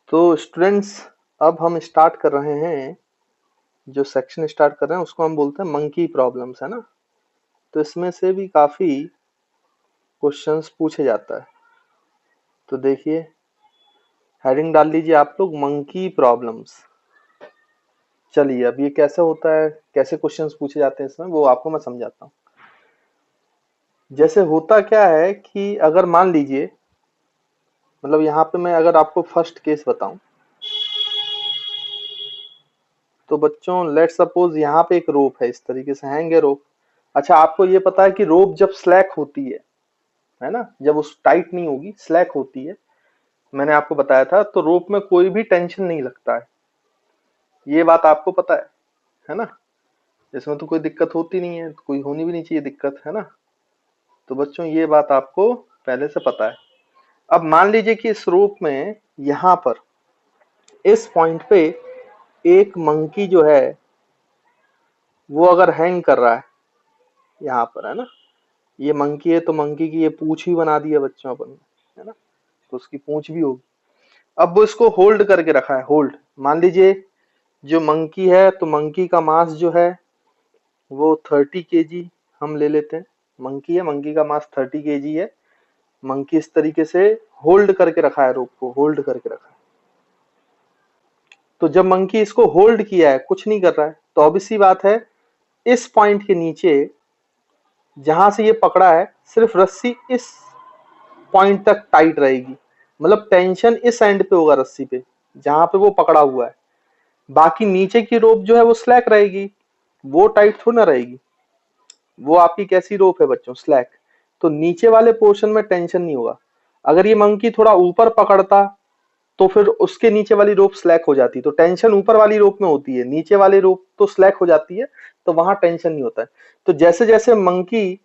तो स्टूडेंट्स, अब हम स्टार्ट कर रहे हैं, जो सेक्शन स्टार्ट कर रहे हैं उसको हम बोलते हैं मंकी प्रॉब्लम्स, है ना। तो इसमें से भी काफी क्वेश्चंस पूछे जाता है। तो देखिए, हेडिंग डाल लीजिए आप लोग, मंकी प्रॉब्लम्स। चलिए, अब ये कैसे होता है, कैसे क्वेश्चंस पूछे जाते हैं इसमें, वो आपको मैं समझाता हूँ। जैसे होता क्या है कि अगर मान लीजिए, मतलब यहाँ पे मैं अगर आपको फर्स्ट केस बताऊं, तो बच्चों लेट सपोज यहाँ पे एक रोप है, इस तरीके से हैंग है रोप। अच्छा, आपको ये पता है कि रोप जब स्लैक होती है ना, जब उस टाइट नहीं होगी, स्लैक होती है, मैंने आपको बताया था, तो रोप में कोई भी टेंशन नहीं लगता है। ये बात आपको पता है ना। इसमें तो कोई दिक्कत होती नहीं है, कोई होनी भी नहीं चाहिए दिक्कत, है ना। तो बच्चों ये बात आपको पहले से पता है। अब मान लीजिए कि इस रोप में यहाँ पर इस पॉइंट पे एक मंकी जो है वो अगर हैंग कर रहा है यहाँ पर, है ना। ये मंकी है तो मंकी की ये पूंछ ही बना दी है बच्चों अपन ने, है ना। तो उसकी पूंछ भी होगी। अब वो इसको होल्ड करके रखा है, होल्ड। मान लीजिए जो मंकी है, तो मंकी का मास जो है वो 30 kg हम ले लेते हैं। मंकी है, मंकी का मास 30 kg है। मंकी इस तरीके से होल्ड करके रखा है, रोप को होल्ड करके रखा है। तो जब मंकी इसको होल्ड किया है, कुछ नहीं कर रहा है, तो ऑब्वियस सी बात है इस पॉइंट के नीचे जहां से ये पकड़ा है, सिर्फ रस्सी इस पॉइंट तक टाइट रहेगी। मतलब टेंशन इस एंड पे होगा रस्सी पे, जहां पे वो पकड़ा हुआ है। बाकी नीचे की रोप जो है वो स्लैक रहेगी, वो टाइट थोड़ी ना रहेगी। वो आपकी कैसी रोप है बच्चों, स्लैक। तो नीचे वाले पोर्शन में टेंशन नहीं होगा। अगर ये मंकी थोड़ा ऊपर पकड़ता तो फिर उसके नीचे वाली रोप स्लैक हो जाती। तो टेंशन ऊपर वाली रोप में होती है, नीचे वाली रोप तो स्लैक हो जाती है, तो वहां टेंशन नहीं होता है। तो जैसे जैसे मंकी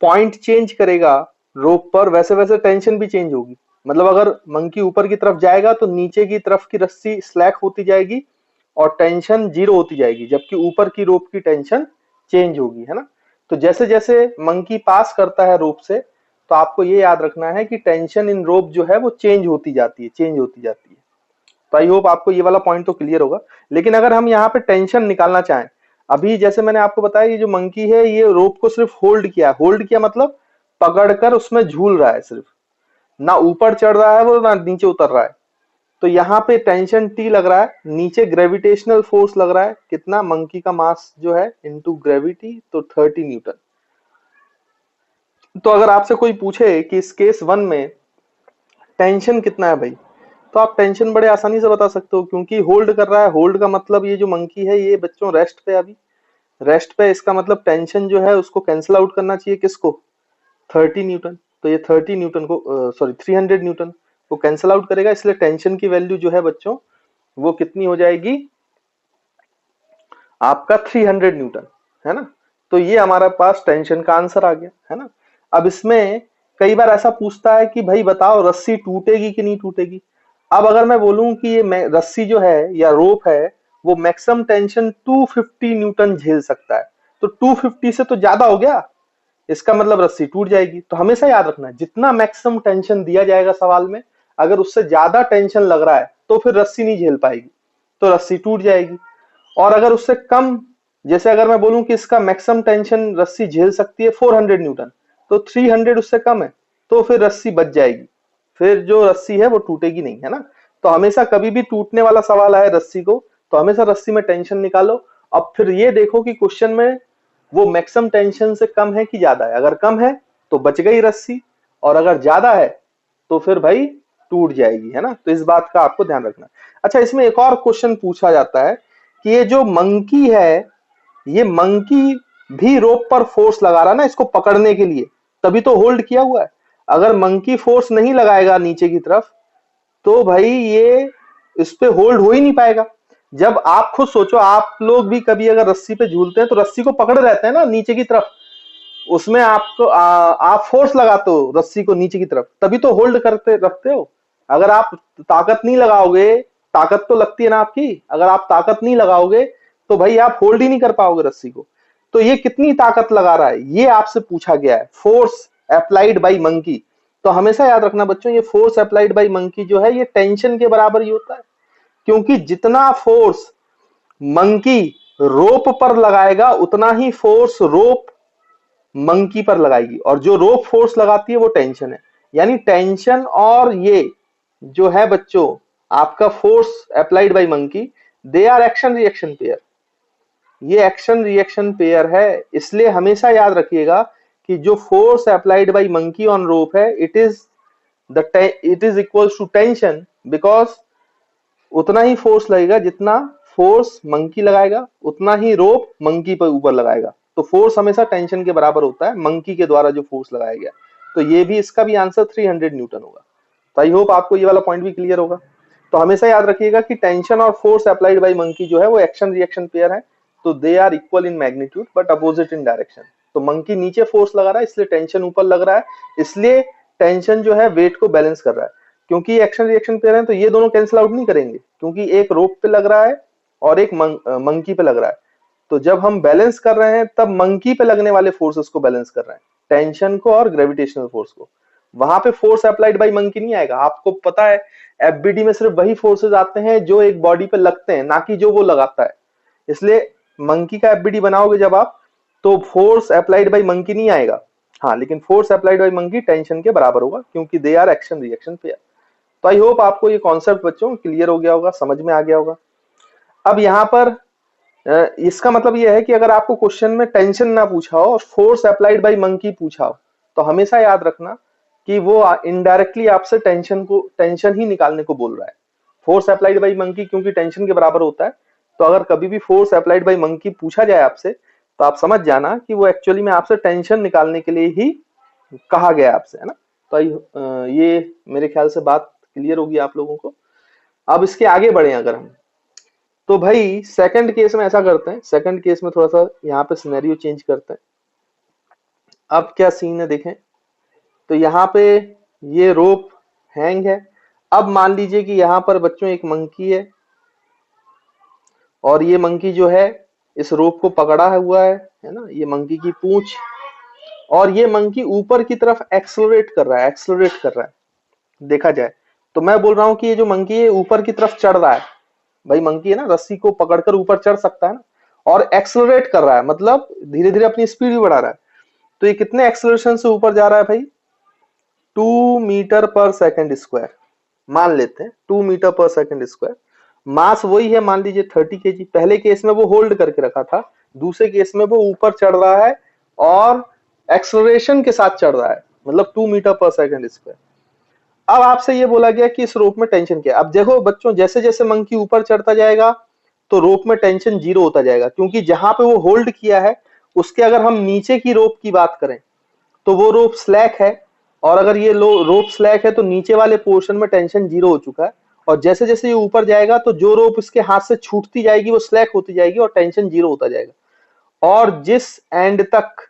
पॉइंट चेंज करेगा रोप पर, वैसे वैसे टेंशन भी चेंज होगी। मतलब अगर मंकी ऊपर की तरफ जाएगा तो नीचे की तरफ की रस्सी स्लैक होती जाएगी और टेंशन जीरो होती जाएगी, जबकि ऊपर की रोप की टेंशन चेंज होगी, है ना। तो जैसे जैसे मंकी पास करता है रोप से, तो आपको ये याद रखना है कि टेंशन इन रोप जो है वो चेंज होती जाती है, चेंज होती जाती है। तो आई होप आपको ये वाला पॉइंट तो क्लियर होगा। लेकिन अगर हम यहाँ पे टेंशन निकालना चाहें, अभी जैसे मैंने आपको बताया, ये जो मंकी है ये रोप को सिर्फ होल्ड किया मतलब पकड़कर उसमें झूल रहा है, सिर्फ ना ऊपर चढ़ रहा है वो, ना नीचे उतर रहा है। तो यहाँ पे टेंशन टी लग रहा है, नीचे ग्रेविटेशनल फोर्स लग रहा है कितना, मंकी का मास जो है इनटू ग्रेविटी, तो 30 न्यूटन। तो अगर आपसे कोई पूछे कि इस केस 1 में टेंशन कितना है भाई, तो आप टेंशन बड़े आसानी से बता सकते हो, क्योंकि होल्ड कर रहा है। होल्ड का मतलब ये जो मंकी है ये बच्चों रेस्ट पे, अभी रेस्ट पे, इसका मतलब टेंशन जो है उसको कैंसिल आउट करना चाहिए, किसको, 30 न्यूटन। तो ये 30 न्यूटन को, सॉरी 300 न्यूटन को कैंसिल आउट करेगा, इसलिए टेंशन की वैल्यू जो है बच्चों वो कितनी हो जाएगी आपका, 300 न्यूटन, है ना। तो ये हमारे पास टेंशन का आंसर आ गया, है ना। अब इसमें कई बार ऐसा पूछता है कि भाई बताओ रस्सी टूटेगी कि नहीं टूटेगी। अब अगर मैं बोलूं कि ये रस्सी जो है या रोप है वो मैक्सिमम टेंशन 250 न्यूटन झेल सकता है, तो 250 से तो ज्यादा हो गया, इसका मतलब रस्सी टूट जाएगी। तो हमेशा याद रखना है, जितना मैक्सिमम टेंशन दिया जाएगा सवाल में, अगर उससे ज्यादा टेंशन लग रहा है तो फिर रस्सी नहीं झेल पाएगी, तो रस्सी टूट जाएगी। और अगर उससे कम, जैसे अगर मैं बोलूं कि इसका मैक्सिमम टेंशन रस्सी झेल सकती है 400 न्यूटन, तो 300 उससे कम है, तो फिर रस्सी बच जाएगी, फिर जो रस्सी है वो टूटेगी नहीं, है ना। तो हमेशा कभी भी टूटने वाला सवाल आए रस्सी को, तो हमेशा रस्सी में टेंशन निकालो। अब फिर ये देखो कि क्वेश्चन में वो मैक्सिमम टेंशन से कम है कि ज्यादा है। अगर कम है तो बच गई रस्सी, और अगर ज्यादा है तो फिर भाई टूट जाएगी, है ना। तो इस बात का आपको ध्यान रखना। अच्छा, इसमें एक और क्वेश्चन पूछा जाता है कि ये जो मंकी है, ये मंकी भी रोप पर फोर्स लगा रहा है ना इसको पकड़ने के लिए, तभी तो होल्ड किया हुआ है। अगर मंकी फोर्स नहीं लगाएगा नीचे की तरफ, तो भाई ये इस पे होल्ड हो ही नहीं पाएगा। जब आप खुद सोचो, आप लोग भी कभी अगर रस्सी पे झूलते हैं तो रस्सी को पकड़ रहते हैं ना नीचे की तरफ, उसमें आपको आप फोर्स लगाते हो रस्सी को नीचे की तरफ, तभी तो होल्ड करते रखते हो। अगर आप ताकत नहीं लगाओगे, ताकत तो लगती है ना आपकी, अगर आप ताकत नहीं लगाओगे तो भाई आप होल्ड ही नहीं कर पाओगे रस्सी को। तो ये कितनी ताकत लगा रहा है ये आपसे पूछा गया है, फोर्स अप्लाइड बाई मंकी। तो हमेशा याद रखना बच्चों, ये फोर्स अप्लाइड बाय मंकी जो है ये टेंशन के बराबर ही होता है, क्योंकि जितना फोर्स मंकी रोप पर लगाएगा उतना ही फोर्स रोप मंकी पर लगाएगी, और जो रोप फोर्स लगाती है वो टेंशन है। यानी टेंशन और ये जो है बच्चों आपका force applied by monkey, they are action reaction pair. ये एक्शन रिएक्शन पेयर है, इसलिए हमेशा याद रखिएगा कि जो force applied by monkey on rope है, it is equals to tension, because उतना ही फोर्स लगेगा जितना फोर्स मंकी लगाएगा, उतना ही रोप मंकी पर ऊपर लगाएगा। तो फोर्स हमेशा टेंशन के बराबर होता है मंकी के द्वारा जो फोर्स लगाया गया। तो ये भी, इसका भी आंसर 300 न्यूटन होगा। तो आई होप आपको ये वाला पॉइंट भी क्लियर होगा। तो हमेशा याद रखिएगा कि टेंशन और फोर्स अप्लाइड बाय मंकी जो है वो एक्शन रिएक्शन पेयर है, तो they are equal in magnitude but opposite in direction. तो मंकी नीचे फोर्स लगा रहा है इसलिए टेंशन ऊपर लग रहा है, इसलिए टेंशन जो है वेट को बैलेंस कर रहा है। क्योंकि एक्शन रिएक्शन पेयर है तो ये दोनों कैंसिल आउट नहीं करेंगे, क्योंकि एक रोप पे लग रहा है और एक मंकी पे लग रहा है। तो जब हम बैलेंस कर रहे हैं तब मंकी पे लगने वाले फोर्सेस को बैलेंस कर रहे हैं, टेंशन को और ग्रेविटेशनल फोर्स को। वहां पे फोर्स अप्लाइड बाय मंकी नहीं आएगा। आपको पता है एफबीडी में सिर्फ वही फोर्सेस आते हैं जो एक बॉडी पे लगते हैं, ना कि जो वो लगाता है। इसलिए मंकी का एफबीडी बनाओगे जब आप, तो फोर्स अप्लाइड बाय मंकी नहीं आएगा। हाँ, लेकिन force applied by monkey tension के बराबर होगा, क्योंकि they are action reaction pair. तो आई होप आपको ये कॉन्सेप्ट बच्चों क्लियर हो गया होगा, समझ में आ गया होगा। अब यहाँ पर इसका मतलब यह है कि अगर आपको क्वेश्चन में टेंशन ना पूछा हो और फोर्स अप्लाइड बाय मंकी पूछा हो, तो हमेशा याद रखना कि वो इनडायरेक्टली आपसे टेंशन ही निकालने को बोल रहा है। फोर्स अप्लाइड बाय मंकी क्योंकि टेंशन के बराबर होता है, तो अगर कभी भी फोर्स अप्लाइड बाय मंकी पूछा जाए आपसे, तो आप समझ जाना कि वो एक्चुअली में आपसे टेंशन निकालने के लिए ही कहा गया आपसे, है ना। तो ये मेरे ख्याल से बात क्लियर होगी आप लोगों को। अब इसके आगे बढ़े अगर हम, तो भाई सेकंड केस में ऐसा करते हैं, सेकंड केस में थोड़ा सा यहाँ पे सिनेरियो चेंज करते हैं। अब क्या सीन है देखें, तो यहाँ पे ये रोप हैंग है। अब मान लीजिए कि यहाँ पर बच्चों एक मंकी है, और ये मंकी जो है इस रोप को पकड़ा हुआ है ना, ये मंकी की पूंछ, और ये मंकी ऊपर की तरफ एक्सलरेट कर रहा है। देखा जाए तो मैं बोल रहा हूं कि ये जो मंकी है ऊपर की तरफ चढ़ रहा है। भाई मंकी है ना, रस्सी को पकड़कर ऊपर चढ़ सकता है ना, और एक्सलरेट कर रहा है, मतलब धीरे धीरे अपनी स्पीड भी बढ़ा रहा है। तो ये कितने एक्सलरेशन से ऊपर जा रहा है भाई? 2 मीटर पर सेकंड स्क्वायर मान लेते हैं, 2 मीटर पर सेकंड स्क्वायर। मास वही है, मान लीजिए 30 केजी। पहले केस में वो होल्ड करके रखा था, दूसरे केस में वो ऊपर चढ़ रहा है और एक्सलरेशन के साथ चढ़ रहा है, मतलब 2 मीटर पर सेकंड स्क्वायर। अब आपसे ये बोला गया कि इस रोप में टेंशन क्या है। अब देखो बच्चों, जैसे जैसे मंकी ऊपर चढ़ता जाएगा तो रोप में टेंशन जीरो होता जाएगा, क्योंकि जहां पे वो होल्ड किया है उसके अगर हम नीचे की रोप की बात करें तो वो रोप स्लैक है, और अगर ये रोप स्लैक है तो नीचे वाले पोर्शन में टेंशन जीरो हो चुका है। और जैसे जैसे ये ऊपर जाएगा तो जो रोप इसके हाथ से छूटती जाएगी वो स्लैक होती जाएगी और टेंशन जीरो होता जाएगा। और जिस एंड तक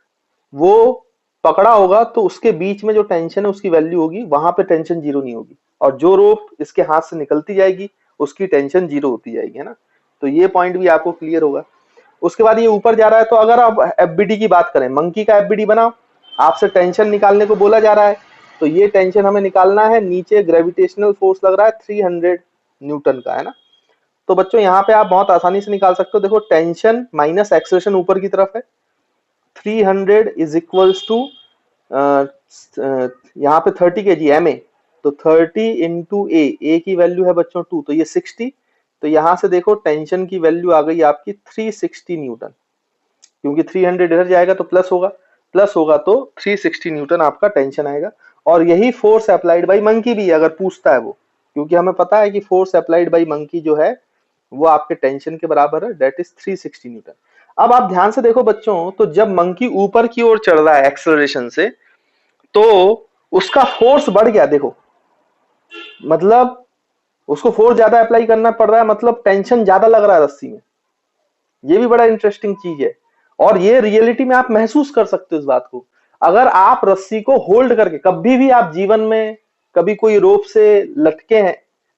वो पकड़ा होगा तो उसके बीच में जो टेंशन है उसकी वैल्यू होगी, वहां पे टेंशन जीरो नहीं होगी। और जो रोप इसके हाथ से निकलती जाएगी उसकी टेंशन जीरो होती जाएगी, है ना। तो ये पॉइंट भी आपको क्लियर होगा। उसके बाद ये ऊपर जा रहा है, तो अगर आप एफबीडी की बात करें, मंकी का एफबीडी बनाओ, आपसे टेंशन निकालने को बोला जा रहा है, तो ये टेंशन हमें निकालना है। नीचे ग्रेविटेशनल फोर्स लग रहा है 300 न्यूटन का, है ना। तो बच्चों यहाँ पे आप बहुत आसानी से निकाल सकते हो। देखो टेंशन माइनस एक्सेलरेशन ऊपर की तरफ है, 300 इज इक्वल्स टू यहाँ पे 30 के जी एम ए, तो 30 इंटू ए की वैल्यू है बच्चों 2, तो ये 60। तो यहां से देखो टेंशन की वैल्यू आ गई आपकी 360 न्यूटन, क्योंकि 300 इधर जाएगा तो प्लस होगा तो 360 न्यूटन आपका टेंशन आएगा। और यही फोर्स अप्लाइड बाय मंकी भी अगर पूछता है वो, क्योंकि हमें पता है कि फोर्स अप्लाइड बाय मंकी जो है वो आपके टेंशन के बराबर है, दैट इज 360 न्यूटन। अब आप ध्यान से देखो बच्चों, तो जब मंकी ऊपर की ओर चढ़ रहा है एक्सेलरेशन से, तो उसका फोर्स बढ़ गया। देखो मतलब उसको फोर्स ज्यादा अप्लाई करना पड़ रहा है, मतलब टेंशन ज्यादा लग रहा है रस्सी में। ये भी बड़ा इंटरेस्टिंग चीज है, और ये रियलिटी में आप महसूस कर सकते हो इस बात को। अगर आप रस्सी को होल्ड करके, कभी भी आप जीवन में कभी कोई रोप से लटके हैं,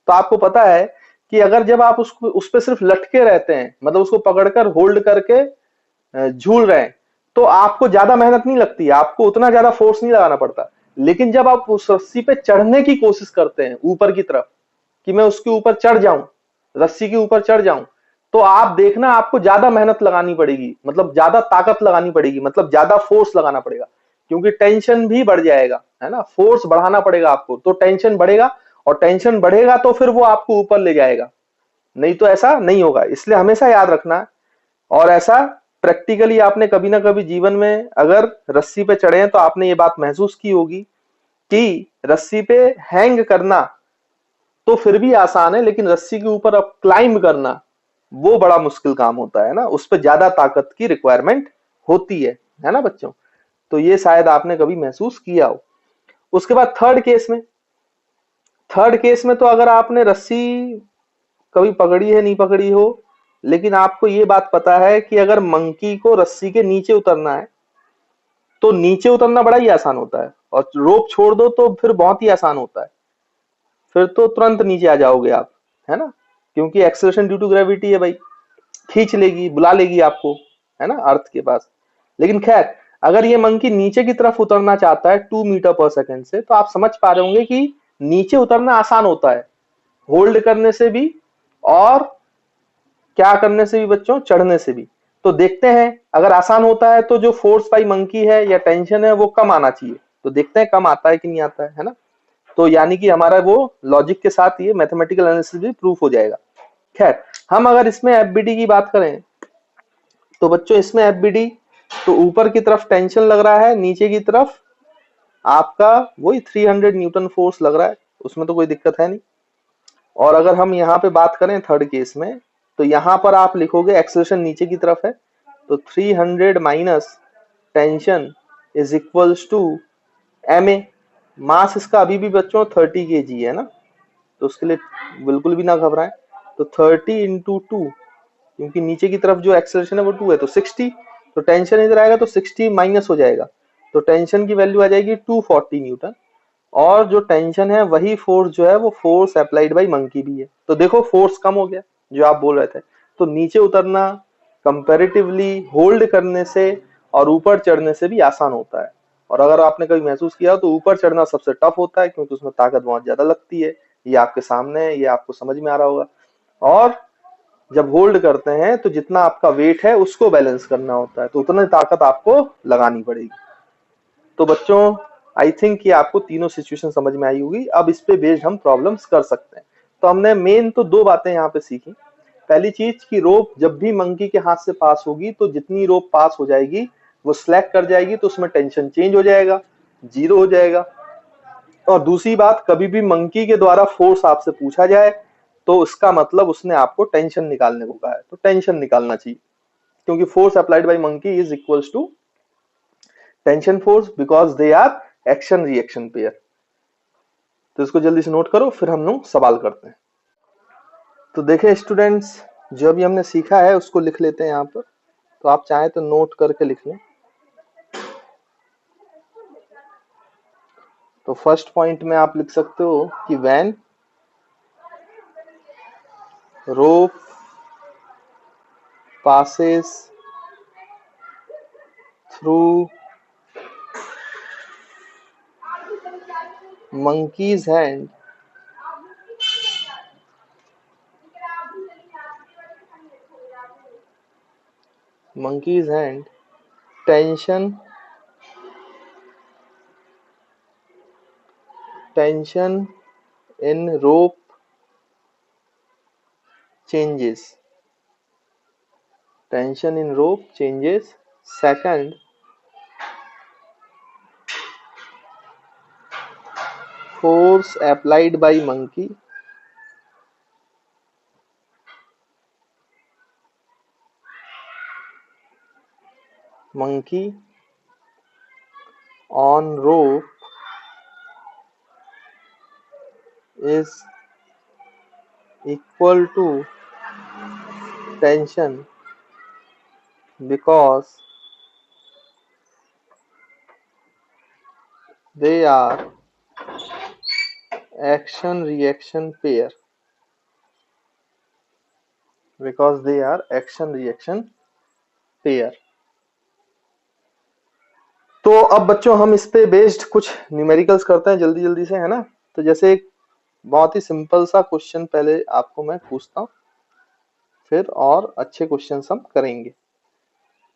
तो आपको पता है कि अगर जब आप उसको उस पर सिर्फ लटके रहते हैं, मतलब उसको पकड़कर होल्ड करके झूल रहे हैं, तो आपको ज्यादा मेहनत नहीं लगती है, आपको उतना ज्यादा फोर्स नहीं लगाना पड़ता। लेकिन जब आप उस रस्सी पे चढ़ने की कोशिश करते हैं ऊपर की तरफ, कि मैं उसके ऊपर चढ़ जाऊं, रस्सी के ऊपर चढ़ जाऊं, तो आप देखना आपको ज्यादा मेहनत लगानी पड़ेगी, मतलब ज्यादा ताकत लगानी पड़ेगी, मतलब ज्यादा फोर्स लगाना पड़ेगा, क्योंकि टेंशन भी बढ़ जाएगा, है ना, फोर्स बढ़ाना पड़ेगा आपको, तो टेंशन बढ़ेगा, और टेंशन बढ़ेगा तो फिर वो आपको ऊपर ले जाएगा, नहीं तो ऐसा नहीं होगा। इसलिए हमेशा याद रखना है। और ऐसा प्रैक्टिकली आपने कभी ना कभी जीवन में अगर रस्सी पे चढ़े हैं तो आपने ये बात महसूस की होगी कि रस्सी पे हैंग करना तो फिर भी आसान है, लेकिन रस्सी के ऊपर अब क्लाइंब करना वो बड़ा मुश्किल काम होता है ना, उस पर ज्यादा ताकत की रिक्वायरमेंट होती है ना बच्चों। तो ये शायद आपने कभी महसूस किया हो। उसके बाद थर्ड केस में तो अगर आपने रस्सी कभी पकड़ी है नहीं पकड़ी हो, लेकिन आपको ये बात पता है कि अगर मंकी को रस्सी के नीचे उतरना है तो नीचे उतरना बड़ा ही आसान होता है, और रोप छोड़ दो तो फिर बहुत ही आसान होता है, फिर तो तुरंत नीचे आ जाओगे आप, है ना, क्योंकि एक्सेलरेशन ड्यू टू ग्रेविटी है भाई, खींच लेगी, बुला लेगी आपको, है ना, अर्थ के पास। लेकिन खैर, अगर ये मंकी नीचे की तरफ उतरना चाहता है 2 मीटर पर सेकंड से, तो आप समझ पा रहे होंगे कि नीचे उतरना आसान होता है, होल्ड करने से भी, और क्या करने से भी बच्चों, चढ़ने से भी। तो देखते हैं, अगर आसान होता है तो जो फोर्स बाई मंकी है या टेंशन है वो कम आना चाहिए, तो देखते हैं कम आता है कि नहीं आता है ना। तो यानी कि हमारा वो लॉजिक के साथ ये मैथमेटिकल एनालिसिस भी प्रूफ हो जाएगा। खैर, हम अगर इसमें एफबीडी की बात करें तो बच्चों इसमें एफबीडी, तो ऊपर की तरफ टेंशन लग रहा है, नीचे की तरफ आपका वही 300 न्यूटन फोर्स लग रहा है, उसमें तो कोई दिक्कत है नहीं। और अगर हम यहाँ पे बात करें थर्ड केस में, तो यहाँ पर आप लिखोगे एक्सेलरेशन नीचे की तरफ है, तो 300 minus tension is equals to ma। Mass इसका अभी भी बच्चों 30 kg है ना, तो उसके लिए बिल्कुल भी ना घबराएं। तो 30 इंटू 2, क्योंकि नीचे की तरफ जो एक्सेलरेशन है वो 2 है, तो 60, तो टेंशन इधर आएगा तो 60 माइनस हो जाएगा, तो टेंशन की वैल्यू आ जाएगी 240 न्यूटन। और जो टेंशन है वही फोर्स जो है वो फोर्स अप्लाइड बाई मंकी भी है, तो देखो फोर्स कम हो गया जो आप बोल रहे थे। तो नीचे उतरना कंपैरेटिवली होल्ड करने से और ऊपर चढ़ने से भी आसान होता है। और अगर आपने कभी महसूस किया हो तो ऊपर चढ़ना सबसे टफ होता है, क्योंकि उसमें ताकत बहुत ज्यादा लगती है, ये आपके सामने है, ये आपको समझ में आ रहा होगा। और जब होल्ड करते हैं तो जितना आपका वेट है उसको बैलेंस करना होता है, तो उतनी ताकत आपको लगानी पड़ेगी। तो बच्चों आई थिंक कि आपको तीनों सिचुएशन समझ में आई होगी। अब इस पे बेस्ड हम प्रॉब्लम्स कर सकते हैं। तो हमने मेन तो दो बातें यहाँ पे सीखी। पहली चीज कि रोप जब भी मंकी के हाथ से पास होगी तो जितनी रोप पास हो जाएगी वो स्लैक कर जाएगी, तो उसमें टेंशन चेंज हो जाएगा, जीरो हो जाएगा। और दूसरी बात, कभी भी मंकी के द्वारा फोर्स आपसे पूछा जाए तो उसका मतलब उसने आपको टेंशन निकालने को कहा है, तो टेंशन निकालना चाहिए, क्योंकि force applied by monkey is equals to tension force because they are action reaction pair. तो इसको जल्दी से नोट करो, फिर हम लोग सवाल करते हैं। तो देखें स्टूडेंट्स, जो अभी हमने सीखा है उसको लिख लेते हैं यहाँ पर, तो आप चाहें तो नोट करके लिख लें। तो फर्स्ट पॉइंट में आप लिख सकते हो कि when rope passes through monkey's hand, tension in rope changes. Tension in rope changes. Second, force applied by monkey on rope is equal to tension because they are action reaction pair. Because they are action reaction pair. तो तो अब बच्चों हम इस पे based कुछ numericals करते हैं जल्दी जल्दी से, है ना। तो जैसे एक बहुत ही सिंपल सा क्वेश्चन पहले आपको मैं पूछता हूँ, फिर और अच्छे क्वेश्चन हम करेंगे।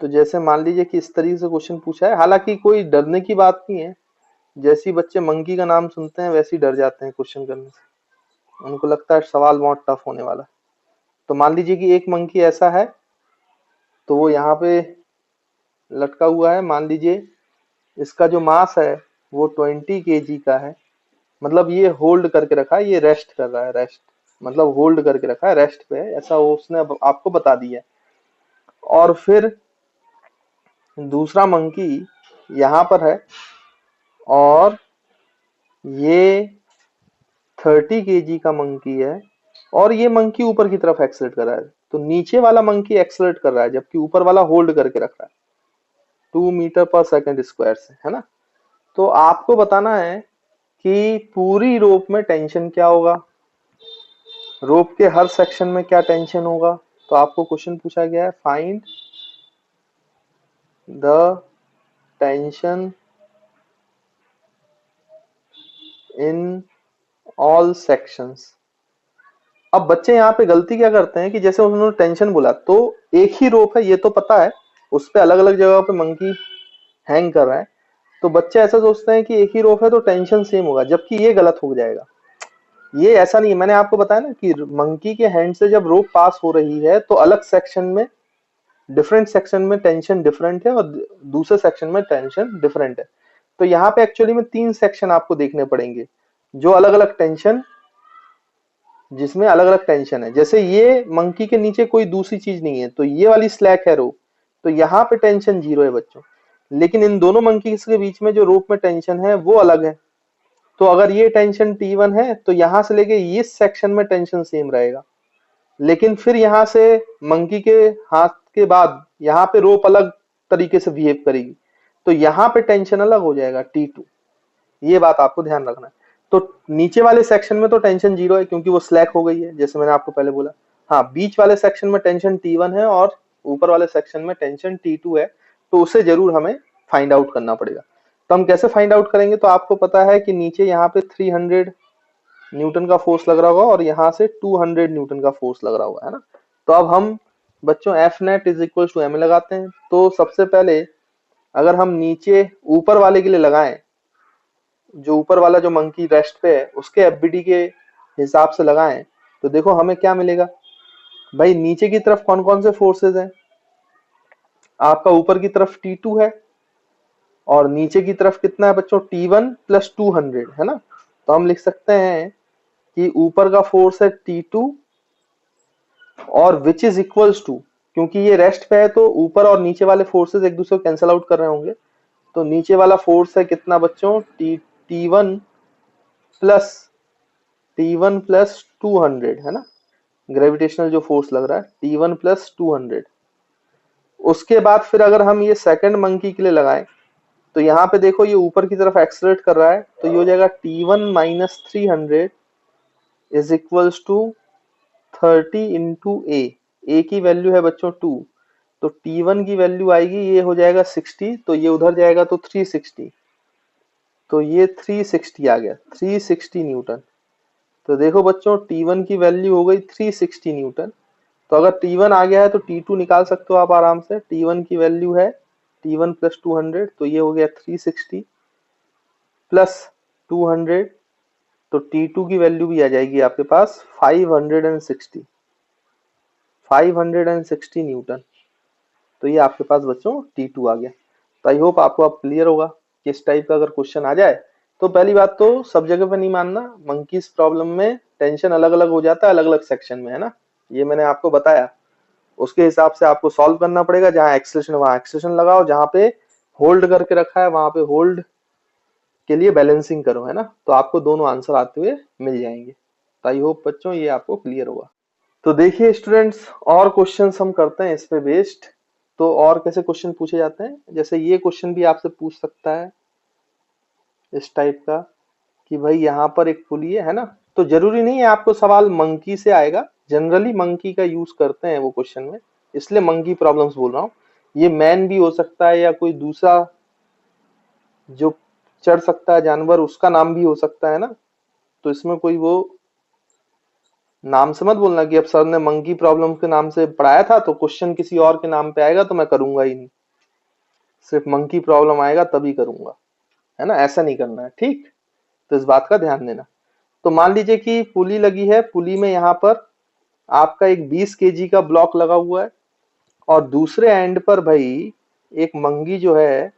तो जैसे मान लीजिए कि इस तरीके से क्वेश्चन पूछा है, हालांकि कोई डरने की बात नहीं है, जैसे ही बच्चे मंकी का नाम सुनते हैं वैसे ही डर जाते हैं क्वेश्चन करने से, उनको लगता है सवाल बहुत टफ होने वाला है। तो मान लीजिए कि एक मंकी ऐसा है, तो वो यहाँ पे लटका हुआ है। मान लीजिए इसका जो मास है वो 20 kg का है, मतलब ये होल्ड करके रखा है, ये रेस्ट कर रहा है, रेस्ट मतलब होल्ड करके रखा है, रेस्ट पे है, ऐसा वो उसने अब आपको बता दिया है। और फिर दूसरा मंकी यहाँ पर है और ये 30 kg का मंकी है, और ये मंकी ऊपर की तरफ एक्सलेट कर रहा है। तो नीचे वाला मंकी एक्सलेट कर रहा है जबकि ऊपर वाला होल्ड करके रख रहा है 2 मीटर पर सेकंड स्क्वायर से, है ना। तो आपको बताना है कि पूरी रोप में टेंशन क्या होगा, रोप के हर सेक्शन में क्या टेंशन होगा। तो आपको क्वेश्चन पूछा गया है, find the tension in all sections. अब बच्चे यहाँ पे गलती क्या करते हैं कि जैसे उन्होंने टेंशन बोला, तो एक ही रोप है ये तो पता है, उस पे अलग अलग जगह पे मंकी हैंग कर रहा है, तो बच्चे ऐसा सोचते हैं कि एक ही रोप है तो टेंशन सेम होगा, जबकि ये गलत हो जाएगा। ये ऐसा नहीं है, मैंने आपको बताया ना कि मंकी के हैंड से जब रोप पास हो रही है तो अलग सेक्शन में, डिफरेंट सेक्शन में टेंशन डिफरेंट है और दूसरे सेक्शन में टेंशन डिफरेंट है। तो यहाँ पे एक्चुअली में 3 सेक्शन आपको देखने पड़ेंगे जो अलग अलग टेंशन, जिसमें अलग अलग टेंशन है। जैसे ये मंकी के नीचे कोई दूसरी चीज नहीं है, तो ये वाली स्लैक है रोप, तो यहाँ पे टेंशन 0 है बच्चों। लेकिन इन दोनों मंकीज के बीच में जो रोप में टेंशन है वो अलग है। तो अगर ये टेंशन T1 है तो यहां से लेके इस सेक्शन में टेंशन सेम रहेगा, लेकिन फिर यहाँ से मंकी के हाथ के बाद यहाँ पे रोप अलग तरीके से बिहेव करेगी, तो यहाँ पे टेंशन अलग हो जाएगा T2। ये बात आपको ध्यान रखना है। तो नीचे वाले सेक्शन में तो टेंशन 0 है क्योंकि वो स्लैक हो गई है, जैसे मैंने आपको पहले बोला। हाँ, बीच वाले सेक्शन में टेंशन T1 है और ऊपर वाले सेक्शन में टेंशन T2 है, तो उसे जरूर हमें फाइंड आउट करना पड़ेगा। तो हम कैसे फाइंड आउट करेंगे, तो आपको पता है कि नीचे यहाँ पे 300 न्यूटन का फोर्स लग रहा होगा और यहाँ से 200 न्यूटन का फोर्स लग रहा होगा, है ना। तो अब हम बच्चों F net is equal to M लगाते हैं। तो सबसे पहले अगर हम नीचे ऊपर वाले के लिए लगाएं, जो ऊपर वाला जो मंकी रेस्ट पे है उसके एफबीडी के हिसाब से लगाएं, तो देखो हमें क्या मिलेगा। भाई नीचे की तरफ कौन कौन से फोर्सेस हैं, आपका ऊपर की तरफ T2 है और नीचे की तरफ कितना है बच्चों, T1 प्लस 200, है ना। तो हम लिख सकते हैं कि ऊपर का फोर्स है T2 और विच इज इक्वल्स टू, क्योंकि ये रेस्ट पे है तो ऊपर और नीचे वाले फोर्सेस एक दूसरे को कैंसिल आउट कर रहे होंगे, तो नीचे वाला फोर्स है कितना बच्चों, T1 प्लस T1 प्लस 200, है ना। ग्रेविटेशनल जो फोर्स लग रहा है T1 प्लस 200। उसके बाद फिर अगर हम ये सेकंड मंकी के लिए लगाएं, तो यहाँ पे देखो ये ऊपर की तरफ एक्सलरेट कर रहा है, तो ये हो जाएगा T1 minus 300 is equals to 30 into ए की वैल्यू है बच्चों 2, तो T1 की वैल्यू आएगी, ये हो जाएगा 60, तो ये उधर जाएगा तो 360, तो ये 360 आ गया, 360 न्यूटन। तो देखो बच्चों T1 की वैल्यू हो गई 360 न्यूटन। तो अगर T1 आ गया है तो T2 निकाल सकते हो आप आराम से। T1 की वैल्यू है T1 प्लस 200, तो ये हो गया 360 प्लस 200, तो T2 की वैल्यू भी आ जाएगी आपके पास 560 न्यूटन। तो ये आपके पास बच्चों T2 आ गया। तो आई होप आपको अब क्लियर होगा कि इस टाइप का अगर क्वेश्चन आ जाए, तो पहली बात तो सब जगह पे नहीं मानना, मंकीज प्रॉब्लम में टेंशन अलग अलग हो जाता है अलग अलग सेक्शन में, है ना। ये मैंने आपको बताया, उसके हिसाब से आपको सॉल्व करना पड़ेगा। जहां एक्सेलेरेशन वहां एक्सेलेरेशन लगाओ, जहां पे होल्ड करके रखा है वहां पे होल्ड के लिए बैलेंसिंग करो, है ना। तो आपको दोनों आंसर आते हुए मिल जाएंगे। तो आई होप बच्चों ये आपको क्लियर होगा। तो देखिए स्टूडेंट्स, और क्वेश्चंस हम करते हैं इस पे बेस्ड। तो और कैसे क्वेश्चन पूछे जाते हैं, जैसे ये क्वेश्चन भी आपसे पूछ सकता है इस टाइप का कि भाई यहाँ पर एक पुली है ना। तो जरूरी नहीं है आपको सवाल मंकी से आएगा, जनरली मंकी का यूज करते हैं वो क्वेश्चन में, इसलिए मंकी प्रॉब्लम्स बोल रहा हूँ। ये मैन भी हो सकता है या कोई दूसरा जो चढ़ सकता है जानवर उसका नाम भी हो सकता है ना, तो इसमें कोई वो नाम से मत बोलना कि अब सर ने मंकी प्रॉब्लम के नाम से पढ़ाया था तो क्वेश्चन किसी और के नाम पे आएगा तो मैं करूंगा ही नहीं, सिर्फ मंकी प्रॉब्लम आएगा तभी करूंगा, है ना, ऐसा नहीं करना है, ठीक। तो इस बात का ध्यान देना। तो मान लीजिए कि पुली लगी है, पुली में यहाँ पर आपका एक 20 केजी का ब्लॉक लगा हुआ है और दूसरे एंड पर भाई एक मंकी जो है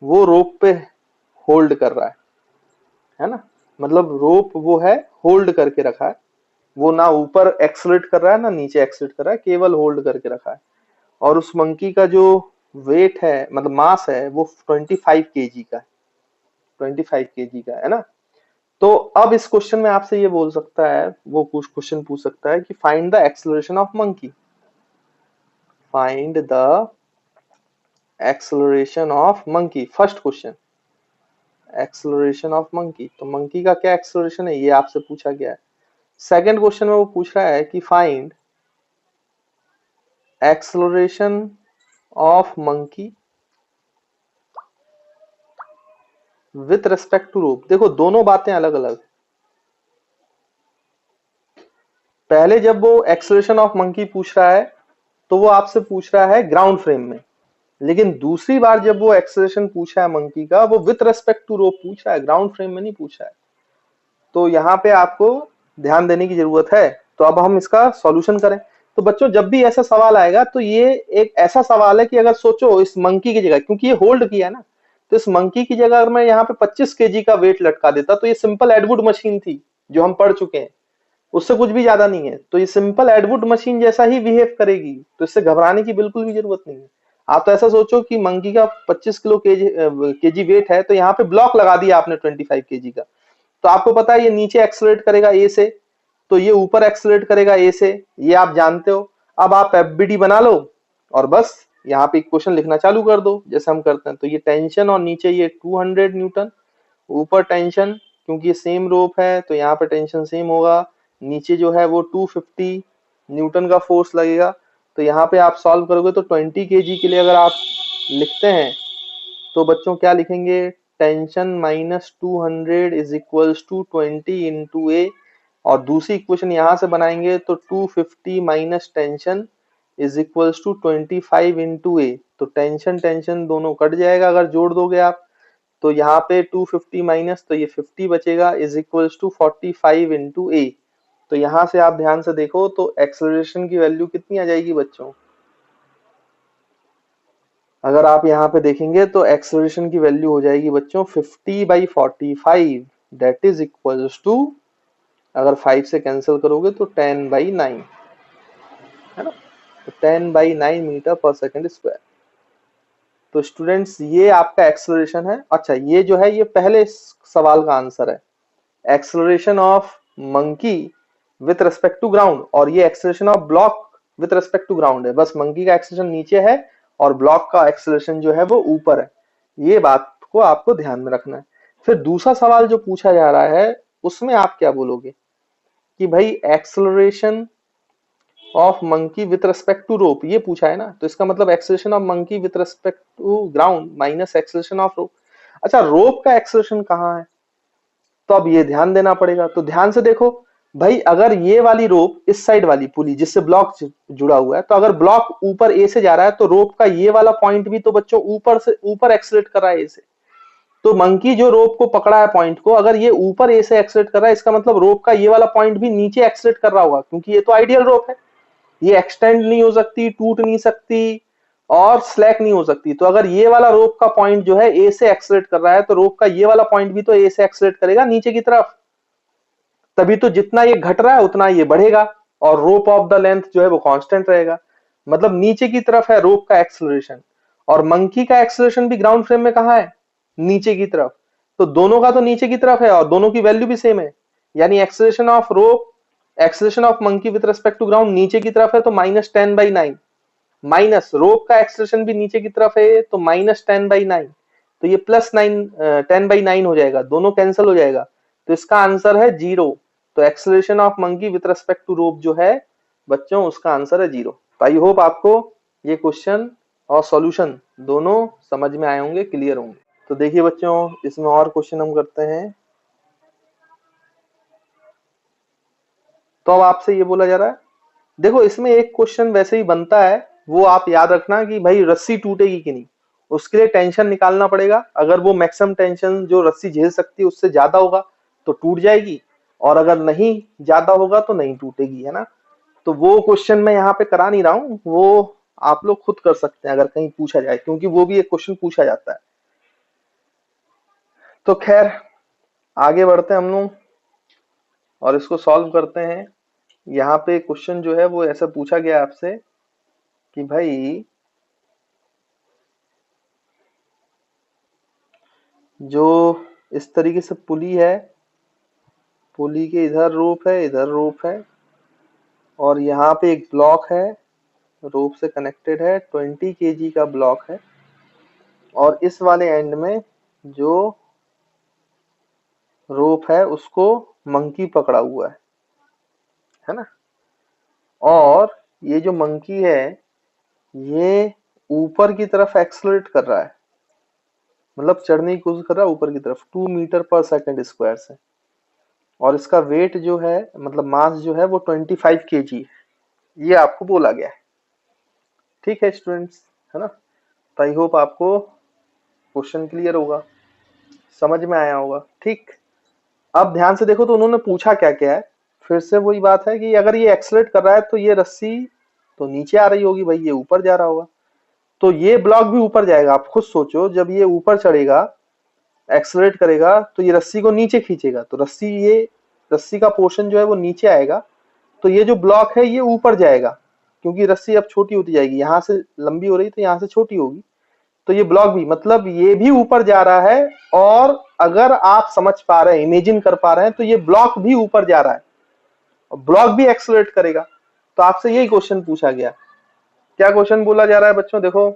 वो रोप पे होल्ड कर रहा है ना, मतलब रोप वो है होल्ड करके रखा है, वो ना ऊपर एक्सलेट कर रहा है ना नीचे एक्सलेट कर रहा है, केवल होल्ड करके रखा है। और उस मंकी का जो वेट है मतलब मास है वो 25 केजी का है, 25 केजी का है ना। तो अब इस क्वेश्चन में आपसे ये बोल सकता है, वो कुछ क्वेश्चन पूछ सकता है कि find the acceleration of monkey, find the acceleration of monkey, first question acceleration of monkey, तो मंकी का क्या एक्सेलरेशन है ये आपसे पूछा गया है। सेकंड क्वेश्चन में वो पूछ रहा है कि find acceleration of monkey with respect to rope. देखो दोनों बातें अलग अलग। पहले जब वो एक्सेलरेशन ऑफ मंकी पूछ रहा है तो वो आपसे पूछ रहा है ग्राउंड फ्रेम में, लेकिन दूसरी बार जब वो एक्सेलरेशन पूछा है मंकी का वो विथ रेस्पेक्ट टू रोप पूछ रहा है, ग्राउंड फ्रेम में नहीं पूछा है। तो यहाँ पे आपको ध्यान देने की जरूरत है। तो अब हम इसका सॉल्यूशन करें। तो बच्चों जब भी ऐसा सवाल आएगा तो ये एक ऐसा सवाल है कि अगर सोचो इस मंकी की जगह, क्योंकि ये होल्ड किया है ना, तो इस मंकी की जगह अगर मैं यहाँ पे 25 केजी का वेट लटका देता तो ये सिंपल एडवुड मशीन थी जो हम पढ़ चुके हैं, उससे कुछ भी ज्यादा नहीं है। तो ये सिंपल एडवुड मशीन जैसा ही बिहेव करेगी, तो इससे घबराने की बिल्कुल भी जरूरत नहीं है। आप तो ऐसा सोचो कि मंकी का 25 किलो केजी वेट है, तो यहाँ पे ब्लॉक लगा दिया आपने 25 केजी का, तो आपको पता है ये नीचे एक्सलरेट करेगा ए से, तो ये ऊपर एक्सलरेट करेगा ए से, ये आप जानते हो। अब आप एफबीडी बना लो और बस यहाँ पे इक्वेशन लिखना चालू कर दो जैसे हम करते हैं। तो ये टेंशन और नीचे ये 200 न्यूटन, ऊपर टेंशन, क्योंकि ये सेम रोप है तो यहाँ पे टेंशन सेम होगा, नीचे जो है वो 250 न्यूटन का फोर्स लगेगा। तो यहाँ पे आप सॉल्व करोगे तो 20 केजी के लिए अगर आप लिखते हैं तो बच्चों क्या लिखेंगे, tension minus 200 is equals to 20 into A, और दूसरी इक्वेशन यहाँ से बनाएंगे तो 250 minus tension is equals to 25 into A. तो टेंशन टेंशन दोनों कट जाएगा अगर जोड़ दोगे आप, तो यहाँ पे 250 माइनस तो ये 50 बचेगा is equals to 45 into A. तो यहाँ से आप ध्यान से देखो तो एक्सेलरेशन की वैल्यू कितनी आ जाएगी बच्चों, अगर आप यहाँ पे देखेंगे तो एक्सेलरेशन की वैल्यू हो जाएगी बच्चों 50/45, दैट इज इक्वल्स टू, अगर 5 से कैंसिल करोगे तो 10/9, है ना, तो 10/9 मीटर पर सेकंड स्क्वायर। तो स्टूडेंट्स ये आपका एक्सेलरेशन है। अच्छा ये जो है ये पहले सवाल का आंसर है, acceleration of monkey with respect to ground, और ये acceleration of block with respect to ground है। बस मंकी का एक्सेलरेशन नीचे है और ब्लॉक का एक्सेलरेशन जो है वो ऊपर है, ये बात को आपको ध्यान में रखना है। फिर दूसरा सवाल जो पूछा जा रहा है उसमें आप क्या बोलोगे कि भाई acceleration of monkey with respect to rope, ये पूछा है ना, तो इसका मतलब acceleration of monkey with respect to ground minus acceleration of rope. अच्छा रोप का एक्सेलरेशन कहाँ है, तो अब ये ध्यान देना पड़ेगा। तो ध्यान से देखो भाई, अगर ये वाली रोप इस साइड वाली पुली जिससे ब्लॉक जुड़ा हुआ है, तो अगर ब्लॉक ऊपर ए से जा रहा है तो रोप का ये वाला पॉइंट भी तो बच्चों ऊपर से ऊपर एक्सलेट कर रहा है ए से। तो मंकी जो रोप को पकड़ा है पॉइंट को, अगर ये ऊपर ए से एक्सलेट कर रहा है, इसका मतलब रोप का ये वाला पॉइंट भी नीचे एक्सलेट कर रहा होगा, क्योंकि ये तो आइडियल रोप है, ये एक्सटेंड नहीं हो सकती, टूट नहीं सकती और स्लैक नहीं हो सकती। तो अगर ये वाला रोप का पॉइंट जो है ए से एक्सलेट कर रहा है, तो रोप का ये वाला पॉइंट भी तो ए से एक्सलेट करेगा नीचे की तरफ, तभी तो जितना ये घट रहा है उतना ये बढ़ेगा, और रोप ऑफ द लेंथ जो है वो कांस्टेंट रहेगा, मतलब नीचे की तरफ है रोप का एक्सेलरेशन। और मंकी का एक्सेलरेशन भी ग्राउंड फ्रेम में कहाँ है, नीचे की तरफ। तो दोनों का तो नीचे की तरफ है और दोनों की वैल्यू भी सेम है, यानी acceleration of rope, acceleration of monkey with respect to ground नीचे की तरफ है तो -10/9, माइनस रोप का एक्सेलरेशन भी नीचे की तरफ है तो -10/9, तो ये +9 10/9 हो जाएगा, दोनों कैंसिल हो जाएगा, तो इसका आंसर है 0। तो acceleration of monkey with respect to rope जो है बच्चों उसका आंसर है 0। तो आई होप आपको ये क्वेश्चन और सॉल्यूशन दोनों समझ में आए होंगे, क्लियर होंगे। तो देखिए बच्चों, इसमें और क्वेश्चन हम करते हैं। तो अब आपसे ये बोला जा रहा है, देखो इसमें एक क्वेश्चन वैसे ही बनता है, वो आप याद रखना कि भाई रस्सी टूटेगी कि नहीं। उसके लिए टेंशन निकालना पड़ेगा। अगर वो मैक्सिमम टेंशन जो रस्सी झेल सकती है उससे ज्यादा होगा तो टूट जाएगी, और अगर नहीं ज्यादा होगा तो नहीं टूटेगी, है ना। तो वो क्वेश्चन मैं यहाँ पे करा नहीं रहा हूँ, वो आप लोग खुद कर सकते हैं अगर कहीं पूछा जाए, क्योंकि वो भी एक क्वेश्चन पूछा जाता है। तो खैर आगे बढ़ते हैं हम लोग और इसको सॉल्व करते हैं। यहाँ पे क्वेश्चन जो है वो ऐसा पूछा गया आपसे कि भाई जो इस तरीके से पुली है, पुली के इधर रोप है, इधर रोप है, और यहाँ पे एक ब्लॉक है, रोप से कनेक्टेड है, 20 kg का ब्लॉक है, और इस वाले एंड में जो रोप है उसको मंकी पकड़ा हुआ है ना। और ये जो मंकी है ये ऊपर की तरफ एक्सलरेट कर रहा है, मतलब चढ़ने की कोशिश कर रहा है ऊपर की तरफ 2 मीटर पर सेकंड स्क्वायर से, और इसका वेट जो है मतलब मास जो है वो 25 kg है, ये आपको बोला गया है। ठीक है स्टूडेंट्स, है ना। तो आई होप आपको क्वेश्चन क्लियर होगा, समझ में आया होगा। ठीक, अब ध्यान से देखो तो उन्होंने पूछा क्या क्या है। फिर से वही बात है कि अगर ये एक्सलेट कर रहा है तो ये रस्सी तो नीचे आ रही होगी भाई, ये ऊपर जा रहा होगा, तो ये ब्लॉक भी ऊपर जाएगा। आप खुद सोचो, जब ये ऊपर चढ़ेगा एक्सलरेट करेगा तो ये रस्सी को नीचे खींचेगा, तो ये रस्सी का पोर्शन जो है वो नीचे आएगा, तो ये जो ब्लॉक है ये ऊपर जाएगा, क्योंकि रस्सी अब छोटी होती जाएगी, यहाँ से लंबी हो रही तो यहाँ से छोटी होगी, तो ये ब्लॉक भी मतलब ये भी ऊपर जा रहा है। और अगर आप समझ पा रहे हैं, इमेजिन कर पा रहे हैं, तो ये ब्लॉक भी ऊपर जा रहा है और ब्लॉक भी एक्सलरेट करेगा। तो आपसे यही क्वेश्चन पूछा गया। क्या क्वेश्चन बोला जा रहा है बच्चों, देखो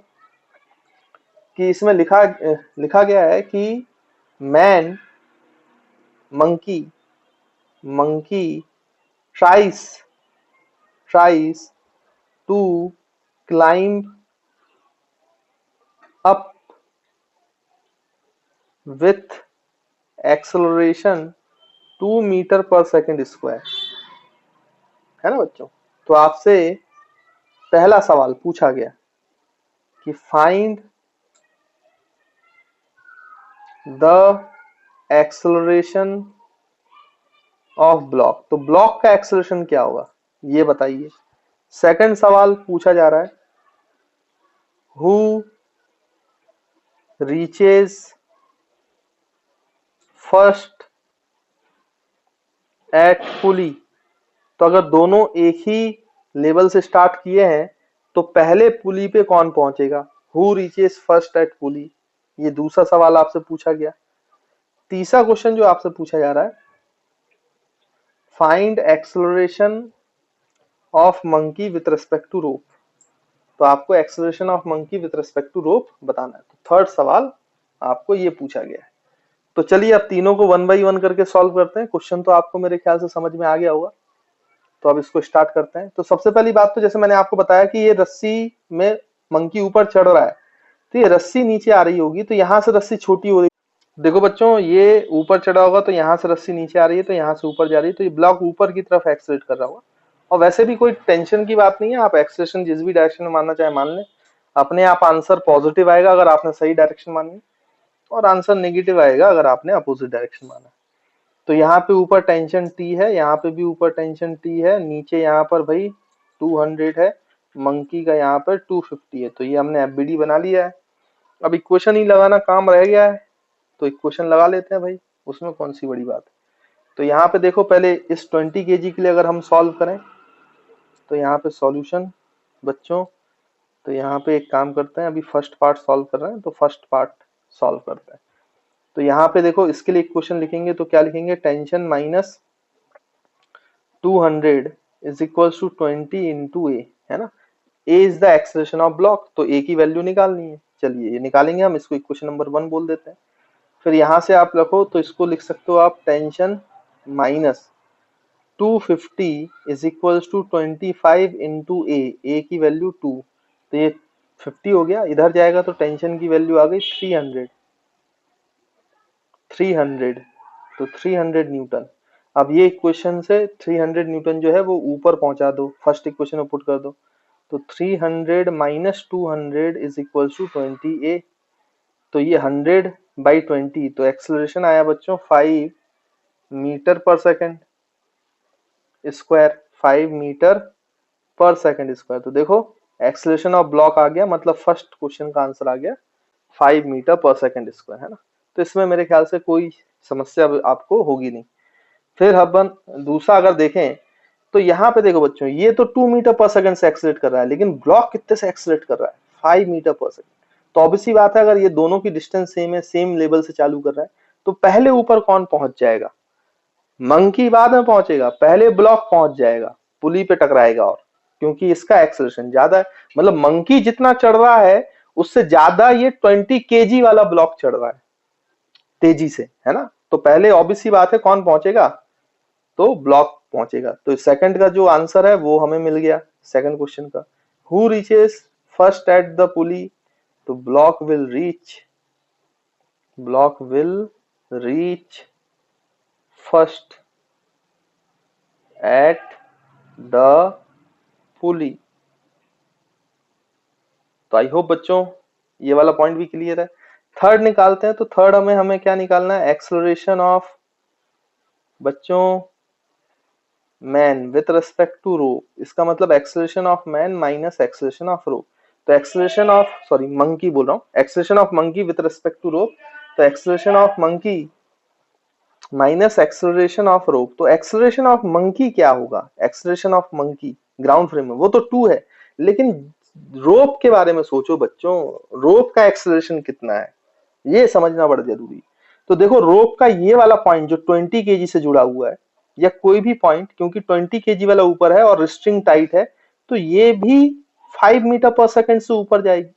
कि इसमें लिखा लिखा गया है कि man monkey monkey tries tries to climb up with acceleration 2 metre per second square, है ना बच्चों। तो आपसे पहला सवाल पूछा गया कि find the acceleration of block, तो ब्लॉक का एक्सेलरेशन क्या होगा ये बताइए। सेकंड सवाल पूछा जा रहा है, हु रीचेज फर्स्ट एट पुली, तो अगर दोनों एक ही लेवल से स्टार्ट किए हैं तो पहले पुली पे कौन पहुंचेगा, हु रीचेज फर्स्ट एट पुली, ये दूसरा सवाल आपसे पूछा गया। तीसरा क्वेश्चन जो आपसे पूछा जा रहा है, find acceleration of monkey with respect to rope, तो आपको acceleration of monkey with respect to rope बताना है। तो थर्ड सवाल आपको ये पूछा गया है। तो चलिए अब तीनों को वन बाई वन करके सॉल्व करते हैं। क्वेश्चन तो आपको मेरे ख्याल से समझ में आ गया होगा, तो अब इसको स्टार्ट करते हैं। तो सबसे पहली बात तो जैसे मैंने आपको बताया कि ये रस्सी में मंकी ऊपर चढ़ रहा है, तो ये रस्सी नीचे आ रही होगी, तो यहाँ से रस्सी छोटी हो रही। देखो बच्चों, ये ऊपर चढ़ा होगा तो यहाँ से रस्सी नीचे आ रही है, तो यहाँ से ऊपर जा रही है, तो ये ब्लॉक ऊपर की तरफ एक्सलेट कर रहा होगा। और वैसे भी कोई टेंशन की बात नहीं है, आप एक्सलेशन जिस भी डायरेक्शन में मानना चाहे मान लें, अपने आप आंसर पॉजिटिव आएगा अगर आपने सही डायरेक्शन मानी, और आंसर नेगेटिव आएगा अगर आपने अपोजिट डायरेक्शन माना। तो यहाँ पे ऊपर टेंशन टी है, यहाँ पे भी ऊपर टेंशन टी है, नीचे यहाँ पर भाई 200 है, मंकी का यहाँ पर 250 है, तो ये हमने एफबीडी बना लिया है। अब इक्वेशन ही लगाना काम रह गया है, तो इक्वेशन लगा लेते हैं भाई, उसमें कौन सी बड़ी बात है। तो यहाँ पे देखो, पहले इस 20 kg के लिए अगर हम सॉल्व करें तो यहाँ पे सॉल्यूशन बच्चों, तो यहाँ पे एक काम करते हैं, अभी फर्स्ट पार्ट सॉल्व कर रहे हैं तो फर्स्ट पार्ट सॉल्व करते हैं। तो यहाँ पे देखो इसके लिए इक्वेशन लिखेंगे तो क्या लिखेंगे, tension minus 200 is equal to 20 into a, है ना। A is the acceleration of block, तो ए की वैल्यू निकालनी है। चलिए ये निकालेंगे हम, इसको इक्वेशन नंबर 1 बोल देते हैं। फिर यहाँ से आप रखो तो इसको लिख सकते हो आप, tension minus 250 is equal to 25 into ए की वैल्यू 2, तो ये 50 हो गया, इधर जाएगा तो टेंशन की वैल्यू आ गई 300, 300, तो 300 न्यूटन। अब ये इक्वेशन से 300 न्यूटन जो है वो ऊपर पहुंचा दो, फर्स्ट इक्वेशन में पुट कर दो। तो 300 minus 200 is equal to 20a। तो ये 100/20, तो एक्सेलरेशन आया बच्चों 5 metre per second square, 5 metre per second square. तो देखो एक्सेलरेशन ऑफ ब्लॉक आ गया, मतलब फर्स्ट क्वेश्चन का आंसर आ गया 5 मीटर पर सेकंड स्क्वायर, है ना। तो इसमें मेरे ख्याल से कोई समस्या आपको होगी नहीं। फिर अपन दूसरा अगर देखें तो यहाँ पे देखो बच्चों, ये तो 2 मीटर पर सेकंड से एक्सेलरेट कर रहा है, लेकिन ब्लॉक कितने से एक्सेलरेट कर रहा है, 5 मीटर पर सेकंड। तो ऑब्वियसली बात है, अगर ये दोनों की डिस्टेंस सेम है, सेम लेवल से चालू कर रहा है, तो पहले ऊपर कौन पहुंच जाएगा, मंकी बाद में पहुंचेगा, पहले ब्लॉक पहुंच जाएगा, पुली पे टकराएगा। और क्योंकि इसका एक्सेलरेशन ज्यादा है, मतलब मंकी जितना चढ़ रहा है उससे ज्यादा ये 20 केजी वाला ब्लॉक चढ़ रहा है तेजी से, है ना। तो पहले ऑब्वियसली बात है कौन पहुंचेगा, तो ब्लॉक पहुंचेगा। तो सेकंड का जो आंसर है वो हमें मिल गया सेकंड क्वेश्चन का। Who reaches first at the pulley, तो block will reach first at the pulley. तो आई होप बच्चों ये वाला पॉइंट भी क्लियर है। थर्ड निकालते हैं, तो थर्ड हमें क्या निकालना है, एक्सेलरेशन ऑफ बच्चों man with respect to rope. इसका मतलब acceleration of man minus acceleration of rope. तो एक्सेलरेशन ऑफ मंकी बोल रहा हूँ, acceleration of monkey with respect to rope. तो acceleration of monkey minus acceleration of rope. तो acceleration of monkey क्या होगा, acceleration of monkey ground frame में वो तो 2 है, लेकिन रोप के बारे में सोचो बच्चों, रोप का एक्सेलरेशन कितना है ये समझना बड़ा जरूरी। तो देखो रोप का ये वाला पॉइंट जो 20 केजी से जुड़ा हुआ है, या कोई भी पॉइंट, क्योंकि 20 केजी वाला ऊपर है और रिस्ट्रिंग टाइट है, तो ये भी 5 मीटर पर सेकंड से ऊपर जाएगी।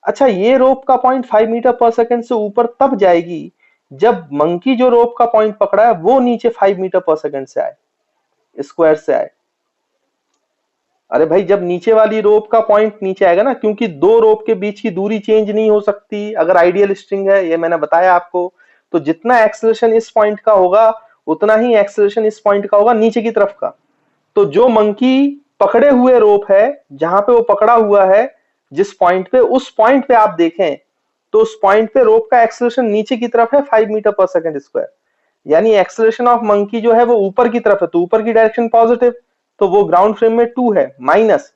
अच्छा, ये रोप का पॉइंट 5 मीटर पर सेकंड से ऊपर तब जाएगी जब मंकी जो रोप का पॉइंट पकड़ा है वो नीचे 5 मीटर पर सेकंड से आए, स्क्वायर से आए। अरे भाई, जब नीचे वाली रोप का पॉइंट नीचे आएगा ना, क्योंकि दो रोप के बीच की दूरी चेंज नहीं हो सकती अगर आइडियल स्ट्रिंग है, ये मैंने बताया आपको। तो जितना एक्सेलरेशन इस पॉइंट का होगा उतना ही एक्सेलरेशन इस पॉइंट का होगा नीचे की तरफ का। तो जो मंकी पकड़े हुए रोप है, जहां पे वो पकड़ा हुआ है, जिस पॉइंट पे, उस पॉइंट पे आप देखें तो उस पॉइंट पे रोप का एक्सेलरेशन नीचे की तरफ है 5 मीटर पर सेकंड स्क्वायर। यानी एक्सेलरेशन ऑफ मंकी जो है वो ऊपर की तरफ है, तो ऊपर की डायरेक्शन पॉजिटिव, तो वो ग्राउंड फ्रेम में 2 है, minus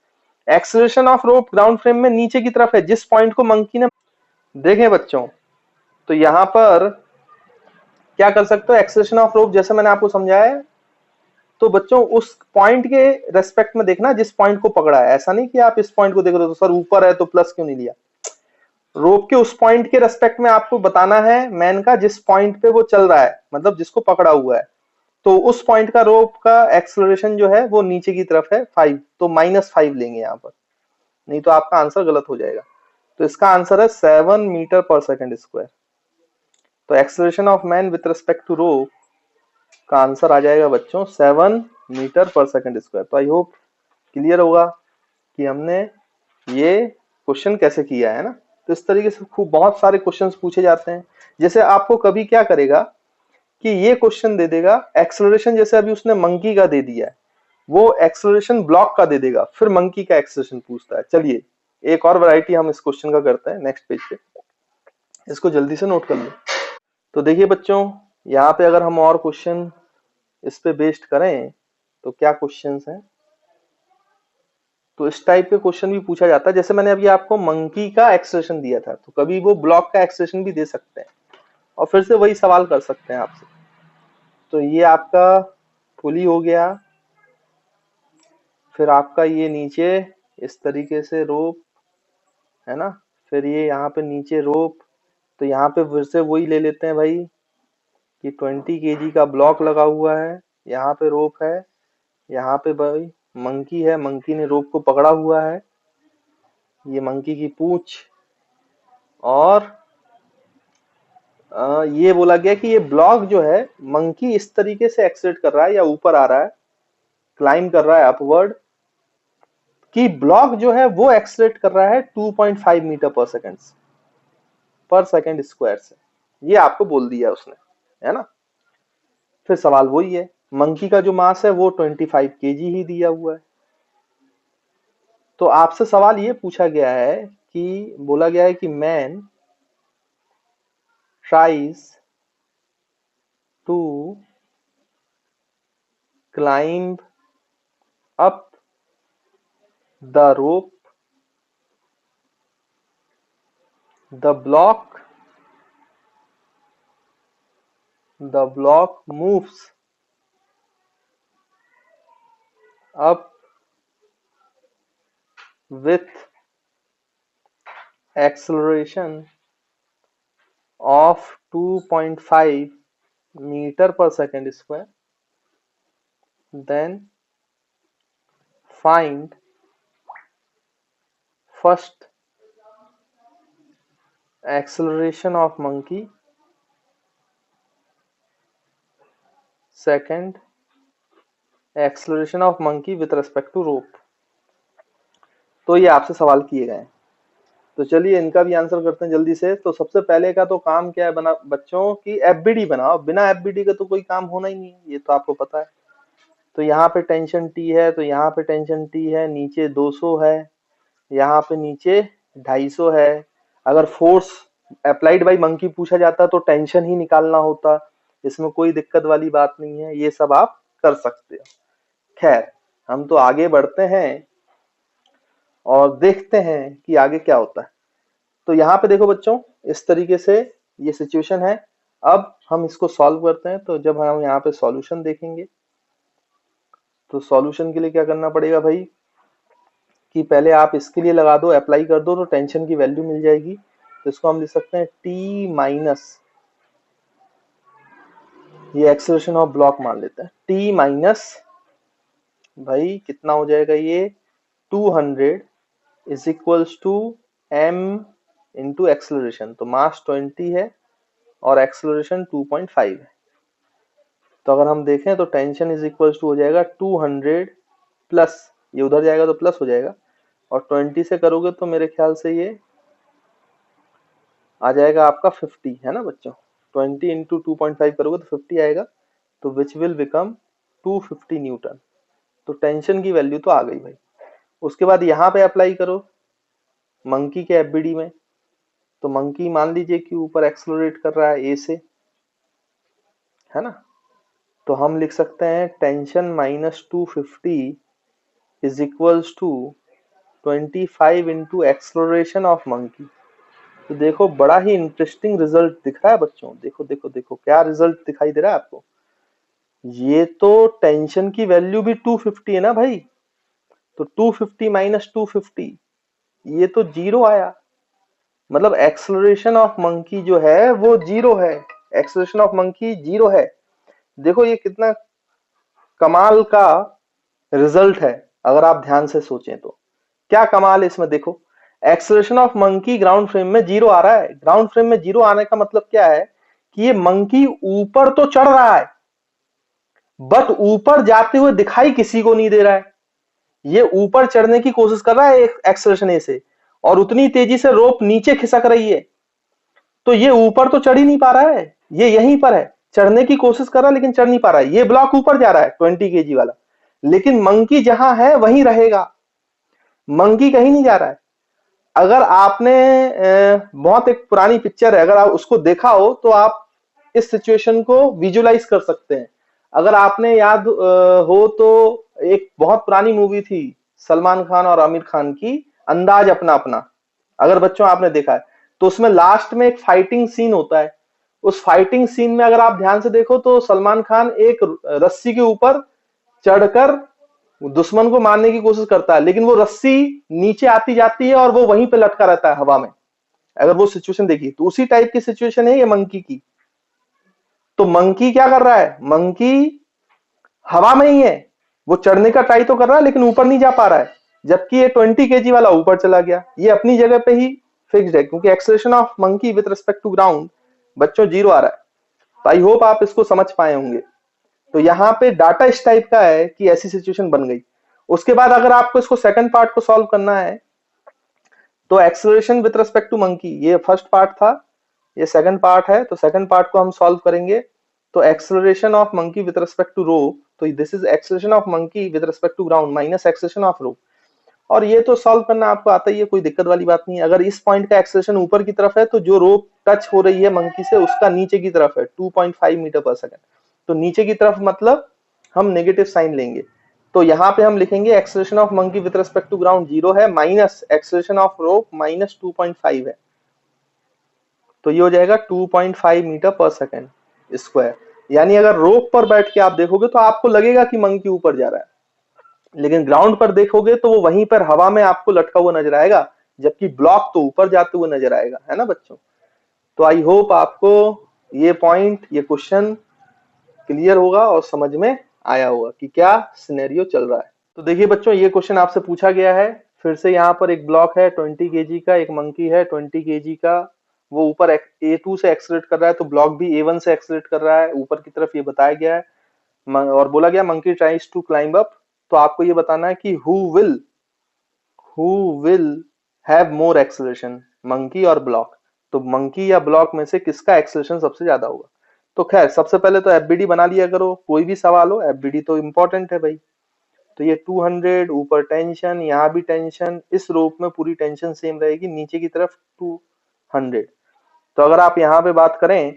acceleration of rope ground frame में नीचे की तरफ है जिस पॉइंट को मंकी ने। देखें बच्चों, तो यहां पर क्या कर सकते हो, एक्सेलरेशन ऑफ रोप जैसे मैंने आपको समझाया है, तो बच्चों उस पॉइंट के रेस्पेक्ट में देखना जिस पॉइंट को पकड़ा है। ऐसा नहीं कि आप इस पॉइंट को देख रहे हो तो सर ऊपर है तो प्लस क्यों नहीं लिया, रोप के उस पॉइंट के रेस्पेक्ट में आपको बताना है मैन का जिस पॉइंट पे वो चल रहा है, मतलब जिसको पकड़ा हुआ है। तो उस पॉइंट का रोप का एक्सेलरेशन जो है वो नीचे की तरफ है 5, तो -5 लेंगे यहाँ पर, नहीं तो आपका आंसर गलत हो जाएगा। तो इसका आंसर है 7 मीटर पर सेकंड स्क्वायर। तो acceleration of man with respect to rope का आंसर आ जाएगा बच्चों 7 मीटर पर सेकंड स्क्वायर। तो आई होप क्लियर होगा कि हमने ये क्वेश्चन कैसे किया है ना। तो इस तरीके से खूब बहुत सारे क्वेश्चंस पूछे जाते हैं। जैसे आपको कभी क्या करेगा कि ये क्वेश्चन दे देगा एक्सेलरेशन, जैसे अभी उसने मंकी का दे दिया है, वो एक्सेलरेशन ब्लॉक का दे देगा, फिर मंकी का एक्सेलरेशन पूछता है। चलिए एक और वैरायटी हम इस क्वेश्चन का करते हैं नेक्स्ट पेज पे, इसको जल्दी से नोट कर लो। तो देखिए बच्चों, यहाँ पे अगर हम और क्वेश्चन इस पे बेस्ड करें तो क्या क्वेश्चंस हैं, तो इस टाइप के क्वेश्चन भी पूछा जाता है। जैसे मैंने अभी आपको मंकी का एक्सेलरेशन दिया था, तो कभी वो ब्लॉक का एक्सेलरेशन भी दे सकते हैं और फिर से वही सवाल कर सकते हैं आपसे। तो ये आपका पुली हो गया, फिर आपका ये नीचे इस तरीके से रोप, है ना, फिर ये यहाँ पे नीचे रोप। तो यहाँ पे फिर से वही ले लेते हैं भाई कि 20 केजी का ब्लॉक लगा हुआ है, यहाँ पे रोप है, यहाँ पे भाई मंकी है, मंकी ने रोप को पकड़ा हुआ है, ये मंकी की पूंछ, और ये बोला गया कि ये ब्लॉक जो है मंकी इस तरीके से एक्सेलरेट कर रहा है या ऊपर आ रहा है, क्लाइम कर रहा है अपवर्ड, कि ब्लॉक जो है वो एक्सेलरेट कर रहा है 2.5 मीटर पर सेकंड स्क्वायर से। ये आपको बोल दिया उसने। है ना। फिर सवाल वही है, मंकी का जो मास है वो 25 केजी ही दिया हुआ है। तो आपसे सवाल ये पूछा गया है कि बोला गया है कि man tries to climb up the rope, the block moves up with acceleration of 2.5 meter per second square, then find first acceleration of monkey, second acceleration of monkey with respect to rope। तो ये आपसे सवाल किए गए हैं, तो चलिए इनका भी आंसर करते हैं जल्दी से। तो सबसे पहले का तो काम क्या है बना बच्चों की एफबीडी बनाओ, बिना एफबीडी का तो कोई काम होना ही नहीं है, ये तो आपको पता है। तो यहाँ पे टेंशन टी है, तो यहाँ पे टेंशन टी है, नीचे 200 है, यहाँ पे नीचे 250 है। अगर फोर्स अप्लाइड बाई मंकी पूछा जाता तो टेंशन ही निकालना होता, इसमें कोई दिक्कत वाली बात नहीं है, ये सब आप कर सकते हो। खैर हम तो आगे बढ़ते हैं और देखते हैं कि आगे क्या होता है। तो यहाँ पे देखो बच्चों, इस तरीके से ये सिचुएशन है। अब हम इसको सॉल्व करते हैं। तो जब हम यहाँ पे सॉल्यूशन देखेंगे तो सॉल्यूशन के लिए क्या करना पड़ेगा भाई, कि पहले आप इसके लिए लगा दो, अप्लाई कर दो, तो टेंशन की वैल्यू मिल जाएगी। तो इसको हम लिख सकते हैं टी माइनस, ये एक्सेलरेशन ऑफ ब्लॉक मान लेते हैं, टी माइनस भाई कितना हो जाएगा ये 200 is equals to M into acceleration. तो मास 20 है और एक्सेलरेशन 2.5 है। तो अगर हम देखें तो टेंशन इज इक्वल्स टू हो जाएगा 200 प्लस, ये उधर जाएगा तो प्लस हो जाएगा, और 20 से करोगे तो मेरे ख्याल से ये आ जाएगा आपका 50, है ना बच्चों। 20 इंटू 2.5 करोगे तो 50 आएगा, तो विच विल बिकम 250 न्यूटन। तो टेंशन की वैल्यू तो आ गई भाई। उसके बाद यहाँ पे अप्लाई करो मंकी के एफबीडी में। तो मंकी मान लीजिए कि ऊपर एक्सलरेट कर रहा है ए से, है ना। तो हम लिख सकते हैं tension minus 250 is equals to 25 into acceleration of monkey. तो देखो बड़ा ही इंटरेस्टिंग रिजल्ट दिख रहा है बच्चों, देखो देखो देखो क्या रिजल्ट दिखाई दे रहा है आपको। ये तो टेंशन की वैल्यू भी 250 है ना भाई, तो 250 माइनस 250 ये तो जीरो आया, मतलब एक्सलरेशन ऑफ मंकी जो है वो जीरो है, एक्सलरेशन ऑफ मंकी जीरो है। देखो ये कितना कमाल का रिजल्ट है, अगर आप ध्यान से सोचें तो क्या कमाल है इसमें। देखो acceleration of monkey ground frame में जीरो आ रहा है। ग्राउंड फ्रेम में जीरो आने का मतलब क्या है कि ये मंकी ऊपर तो चढ़ रहा है, बट ऊपर जाते हुए दिखाई किसी को नहीं दे रहा है। ये ऊपर चढ़ने की कोशिश कर रहा है एक एक्सलेशन ए से, और उतनी तेजी से रोप नीचे खिसक रही है, तो ये ऊपर तो चढ़ ही नहीं पा रहा है, ये यहीं पर है, चढ़ने की कोशिश कर रहा है लेकिन चढ़ नहीं पा रहा है। ये ब्लॉक ऊपर जा रहा है 20 केजी वाला, लेकिन मंकी जहां है वहीं रहेगा, मंकी कहीं नहीं जा रहा है। अगर आपने बहुत एक पुरानी पिक्चर है, अगर आप उसको देखा हो तो आप इस सिचुएशन को विजुलाइज कर सकते हैं। अगर आपने याद हो तो एक बहुत पुरानी मूवी थी सलमान खान और आमिर खान की, अंदाज अपना अपना, अगर बच्चों आपने देखा है तो उसमें लास्ट में एक फाइटिंग सीन होता है। उस फाइटिंग सीन में अगर आप ध्यान से देखो तो सलमान खान एक रस्सी के ऊपर चढ़कर दुश्मन को मारने की कोशिश करता है, लेकिन वो रस्सी नीचे आती जाती है और वो वहीं पे लटका रहता है हवा में। अगर वो सिचुएशन देखी तो उसी टाइप की सिचुएशन है ये मंकी की। तो मंकी क्या कर रहा है, मंकी हवा में ही है, वो चढ़ने का ट्राई तो कर रहा है लेकिन ऊपर नहीं जा पा रहा है, जबकि ये 20 केजी वाला ऊपर चला गया। ये अपनी जगह पे ही फिक्स्ड है, क्योंकि acceleration of monkey with respect to ground बच्चों जीरो आ रहा है। तो आई होप आप इसको समझ पाए होंगे। तो यहाँ पे डाटा इस टाइप का है कि ऐसी सिचुएशन बन गई। उसके बाद अगर आपको इसको सेकंड पार्ट को सॉल्व करना है तो acceleration with respect to monkey, ये फर्स्ट पार्ट था, ये सेकंड पार्ट है। तो सेकंड पार्ट को हम सॉल्व करेंगे तो acceleration of monkey with respect to rope, तो this is acceleration of monkey with respect to ground minus acceleration of rope. और ये तो सॉल्व करना आपको आता ही है, कोई दिक्कत वाली बात नहीं है। अगर इस पॉइंट का एक्सेलरेशन ऊपर की तरफ है तो जो रोप टच हो रही है मंकी से उसका नीचे की तरफ है 2.5 मीटर पर सेकंड। तो नीचे की तरफ मतलब हम नेगेटिव साइन लेंगे। तो यहाँ पे हम लिखेंगे acceleration of monkey with respect to ground 0 है, minus acceleration of rope minus 2.5 है। तो ये हो जाएगा 2.5 मीटर पर सेकंड स्क्वायर। यानी अगर रोप पर बैठ के आप देखोगे तो आपको लगेगा कि मंकी ऊपर जा रहा है, लेकिन ग्राउंड पर देखोगे तो वो वहीं पर हवा में आपको लटका हुआ नजर आएगा, जबकि ब्लॉक तो ऊपर जाते हुए नजर आएगा, है ना बच्चों। तो आई होप आपको ये पॉइंट, ये क्वेश्चन क्लियर होगा और समझ में आया होगा कि क्या सिनेरियो चल रहा है। तो देखिए बच्चों, ये क्वेश्चन आपसे पूछा गया है। फिर से यहाँ पर एक ब्लॉक है 20 केजी का, एक मंकी है 20 केजी का, वो ऊपर A2 से एक्सलेट कर रहा है, तो ब्लॉक भी A1 से एक्सलेट कर रहा है ऊपर की तरफ, ये बताया गया है। और बोला गया monkey tries to climb up, तो आपको ये बताना है कि who will have more acceleration, monkey और ब्लॉक। तो मंकी या ब्लॉक में से किसका एक्सेलरेशन सबसे ज्यादा होगा। तो खैर सबसे पहले तो एफबीडी बना लिया करो, कोई भी सवाल हो एफबीडी तो इंपॉर्टेंट है भाई। तो ये 200 ऊपर टेंशन, यहाँ भी टेंशन, इस रोप में पूरी टेंशन सेम रहेगी, नीचे की तरफ 200। तो अगर आप यहाँ पे बात करें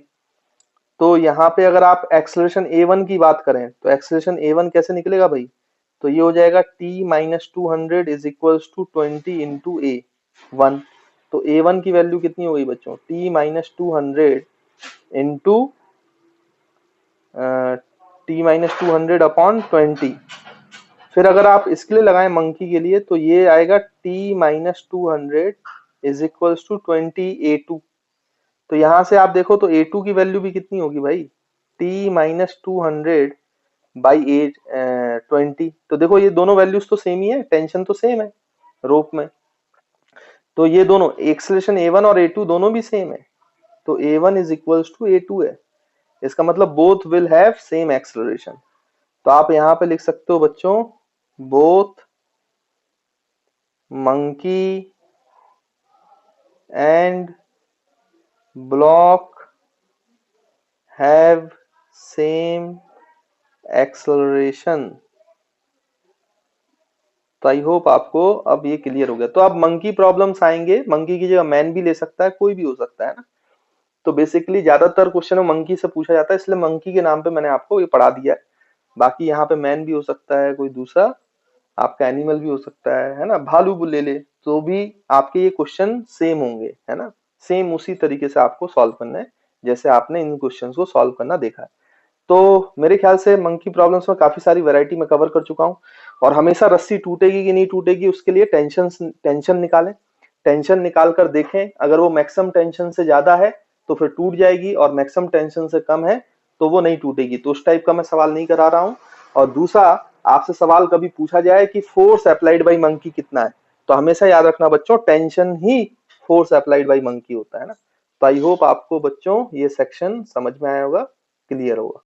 तो यहाँ पे अगर आप एक्सेलरेशन A1 की बात करें तो एक्सेलरेशन A1 कैसे निकलेगा भाई। तो ये हो जाएगा t minus 200 is equals to 20 into A1। तो A1 की वैल्यू कितनी हो गई बच्चों, t minus 200 into t-200 upon 20। फिर अगर आप इसके लिए लगाएं मंकी के लिए तो ये आएगा t-200 is equals to 20 A2। तो यहां से आप देखो तो A2 की वैल्यू भी कितनी होगी भाई, t-200 बाई 20। तो देखो ये दोनों वैल्यूज तो सेम ही है, टेंशन तो सेम है रोप में, तो ये दोनों एक्सेलरेशन A1 और A2 दोनों भी सेम है। तो A1 is equals to A2 है, इसका मतलब both will have same acceleration. तो आप यहां पे लिख सकते हो बच्चों, both monkey and block have same acceleration. तो आई होप आपको अब ये क्लियर हो गया। तो अब मंकी प्रॉब्लम्स आएंगे, मंकी की जगह मैन भी ले सकता है, कोई भी हो सकता है ना। तो बेसिकली ज्यादातर क्वेश्चन मंकी से पूछा जाता है, इसलिए मंकी के नाम पे मैंने आपको ये पढ़ा दिया है। बाकी यहाँ पे मैन भी हो सकता है, कोई दूसरा आपका एनिमल भी हो सकता है ना, भालू ले ले तो भी आपके ये क्वेश्चन सेम होंगे, है ना। सेम उसी तरीके से आपको सॉल्व करना है जैसे आपने इन क्वेश्चंस को सॉल्व करना देखा है। तो मेरे ख्याल से मंकी प्रॉब्लम्स में काफी सारी वैरायटी में कवर कर चुका हूँ। और हमेशा रस्सी टूटेगी कि नहीं टूटेगी उसके लिए टेंशन निकालें, टेंशन निकाल कर देखें, अगर वो मैक्सिमम टेंशन से ज्यादा है तो फिर टूट जाएगी, और मैक्सिमम टेंशन से कम है तो वो नहीं टूटेगी। तो उस टाइप का मैं सवाल नहीं करा रहा हूँ। और दूसरा, आपसे सवाल कभी पूछा जाए कि फोर्स अप्लाइड बाई मंकी कितना है, तो हमेशा याद रखना बच्चों, tension he force applied by monkey होता है ना। तो आई होप आपको बच्चों ये सेक्शन समझ में आया होगा, क्लियर होगा।